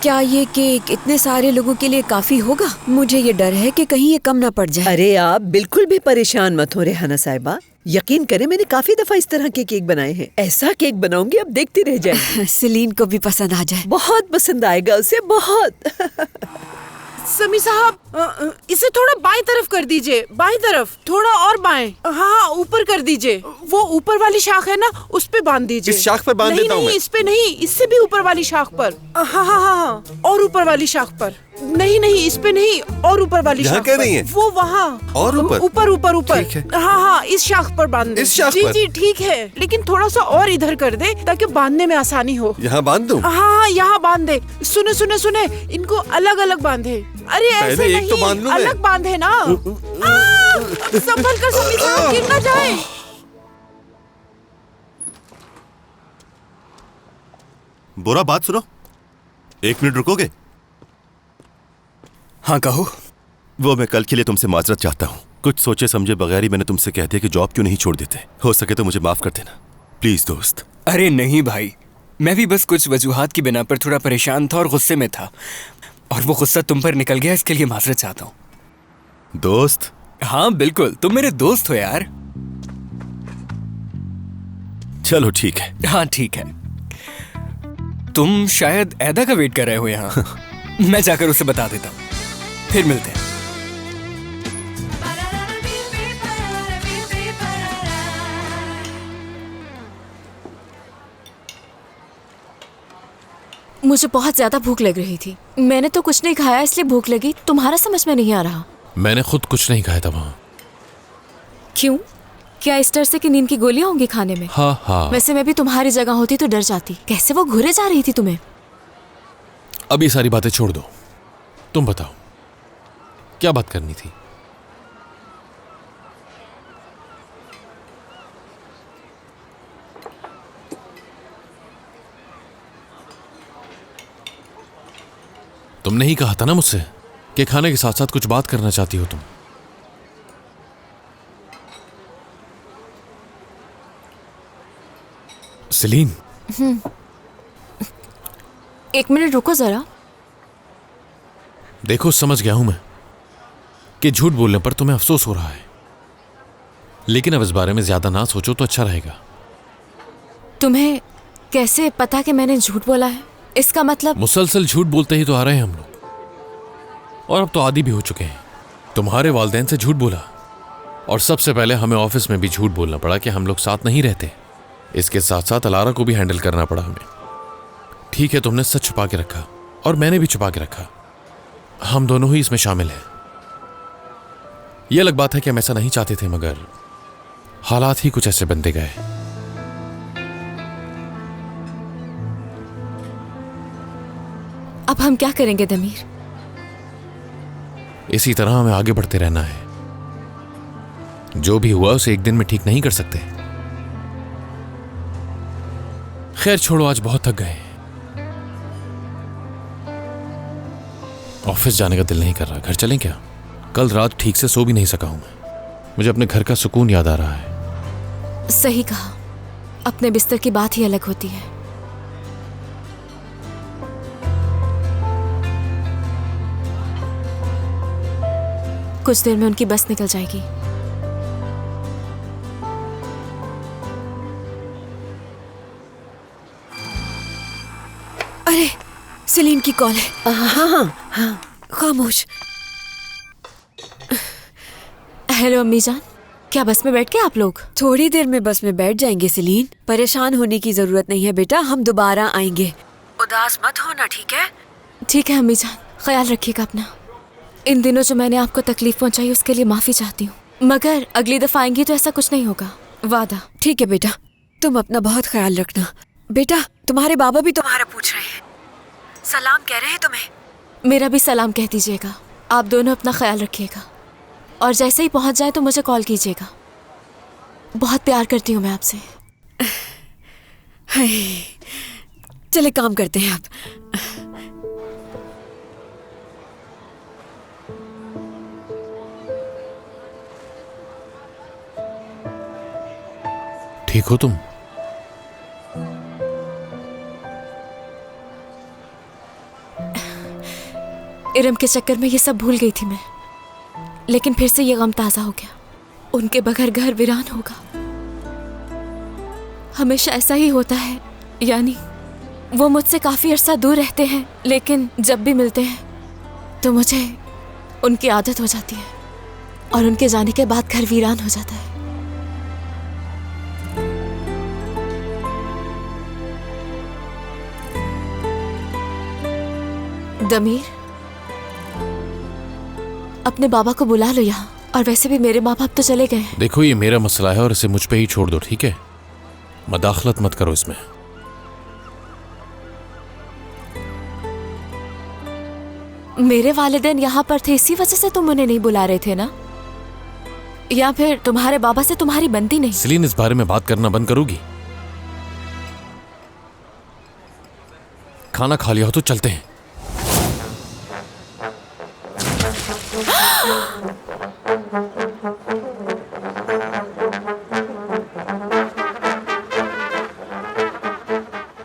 क्या ये केक इतने सारे लोगों के लिए काफी होगा? मुझे ये डर है कि कहीं ये कम ना पड़ जाए। अरे आप बिल्कुल भी परेशान मत हो रेहाना साहिबा। यकीन करें, मैंने काफी दफा इस तरह के केक बनाए हैं। ऐसा केक बनाऊंगी अब देखती रह जाएंगी। सेलीन को भी पसंद आ जाए। बहुत पसंद आएगा उसे, बहुत। समी साहब, इसे थोड़ा बाएं तरफ कर दीजिए, बाएं तरफ, थोड़ा और बाएं। हाँ, ऊपर कर दीजिए। वो ऊपर वाली शाख है ना, उस पे बांध दीजिए। इस शाख पर बांध देता हूँ मैं। इस पे नहीं, इससे भी ऊपर वाली शाख पर। हाँ हाँ हाँ, और ऊपर वाली शाख पर। नहीं, इस पे नहीं, और ऊपर वाली शाख कह रही है? वो वहाँ और ऊपर। ठीक है। हाँ, इस शाख पर बांध दे। इस शाख पर? जी ठीक है, लेकिन थोड़ा सा और इधर कर दे ताकि बांधने में आसानी हो। यहाँ बांध दूं? हाँ, यहाँ बांध दे। सुने, इनको अलग अलग बांधे। अरे ऐसे पहले एक नहीं, तो बांध लूं मैं। अलग बांधे ना। संभल कर समी साहब, गिर ना जाए। बुरा बात सुनो, 1 मिनट रुकोगे? हाँ कहो। वो मैं कल के लिए तुमसे माजरत चाहता हूँ। कुछ सोचे समझे बगैर ही मैंने तुमसे कह दिया कि जॉब क्यों नहीं छोड़ देते। हो सके तो मुझे माफ कर देना प्लीज दोस्त। अरे नहीं भाई, मैं भी बस कुछ वजूहात की बिना पर थोड़ा परेशान था और गुस्से में था, और वो गुस्सा तुम पर निकल गया, इसके लिए माजरत चाहता हूँ। दोस्त? हाँ बिल्कुल, तुम मेरे दोस्त हो यार। चलो ठीक है। हाँ ठीक है। तुम शायद ऐदा का वेट कर रहे हो यहाँ। मैं जाकर उसे बता देता हूँ, फिर मिलते हैं। मुझे बहुत ज्यादा भूख लग रही थी। मैंने तो कुछ नहीं खाया, इसलिए भूख लगी। तुम्हारा समझ में नहीं आ रहा। मैंने खुद कुछ नहीं खाया था वहाँ। क्यों? क्या इस डर से कि नींद की गोलियां होंगी खाने में? हाँ। वैसे मैं भी तुम्हारी जगह होती तो डर जाती। कैसे वो घुरे जा रही थी तुम्हें? अब ये सारी बातें छोड़ दो, तुम बताओ क्या बात करनी थी? तुमने ही कहा था ना मुझसे कि खाने के साथ साथ कुछ बात करना चाहती हो तुम। सेलीन। 1 मिनट रुको जरा। देखो, समझ गया हूं मैं कि झूठ बोलने पर तुम्हें अफसोस हो रहा है, लेकिन अब इस बारे में ज्यादा ना सोचो तो अच्छा रहेगा। तुम्हें कैसे पता कि मैंने झूठ बोला है? इसका मतलब? मुसलसल झूठ बोलते ही तो आ रहे हैं हम लोग, और अब तो आदी भी हो चुके हैं। तुम्हारे वालिदैन से झूठ बोला, और सबसे पहले हमें ऑफिस में भी झूठ बोलना पड़ा कि हम लोग साथ नहीं रहते। इसके साथ साथ अलारा को भी हैंडल करना पड़ा हमें। ठीक है, तुमने सच छुपा के रखा और मैंने भी छुपा के रखा। हम दोनों ही इसमें शामिल हैं। यह अलग बात है कि हम ऐसा नहीं चाहते थे, मगर हालात ही कुछ ऐसे बनते गए। अब हम क्या करेंगे दमीर? इसी तरह हमें आगे बढ़ते रहना है। जो भी हुआ उसे एक दिन में ठीक नहीं कर सकते। खैर छोड़ो, आज बहुत थक गए। ऑफिस जाने का दिल नहीं कर रहा। घर चलें क्या? कल रात ठीक से सो भी नहीं सका हूं मैं। मुझे अपने घर का सुकून याद आ रहा है। सही कहा, अपने बिस्तर की बात ही अलग होती है। कुछ देर में उनकी बस निकल जाएगी। अरे, सेलीन की कॉल है। हाँ। खामोश। हेलो अम्मी जान, क्या बस में बैठ के आप लोग? थोड़ी देर में बस में बैठ जाएंगे सेलीन। परेशान होने की जरूरत नहीं है बेटा, हम दोबारा आएंगे। उदास मत होना, ठीक है? ठीक है अम्मी जान, ख्याल रखिएगा अपना। इन दिनों जो मैंने आपको तकलीफ पहुंचाई उसके लिए माफी चाहती हूँ, मगर अगली दफा आएंगी तो ऐसा कुछ नहीं होगा, वादा। ठीक है बेटा, तुम अपना बहुत ख्याल रखना। बेटा, तुम्हारे बाबा भी तुम्हारा पूछ रहे हैं, सलाम कह रहे हैं तुम्हें। मेरा भी सलाम कह दीजिएगा। आप दोनों अपना ख्याल रखिएगा, और जैसे ही पहुंच जाए तो मुझे कॉल कीजिएगा। बहुत प्यार करती हूँ मैं आपसे। चले काम करते हैं आप। ठीक हो तुम? इरम के चक्कर में ये सब भूल गई थी मैं, लेकिन फिर से ये गम ताजा हो गया। उनके बगैर घर वीरान होगा। हमेशा ऐसा ही होता है, यानी वो मुझसे काफी अरसा दूर रहते हैं, लेकिन जब भी मिलते हैं तो मुझे उनकी आदत हो जाती है और उनके जाने के बाद घर वीरान हो जाता है। दमीर, अपने बाबा को बुला लो यहाँ। और वैसे भी मेरे माँ बाप तो चले गए हैं। देखो ये मेरा मसला है और इसे मुझ पे ही छोड़ दो, ठीक है? मदाखलत मत करो इसमें। मेरे वालिदैन यहाँ पर थे, इसी वजह से तुम उन्हें नहीं बुला रहे थे ना? या फिर तुम्हारे बाबा से तुम्हारी बनती नहीं? सेलिन, इस बारे में बात करना बंद करोगी? खाना खा लिया हो तो चलते हैं।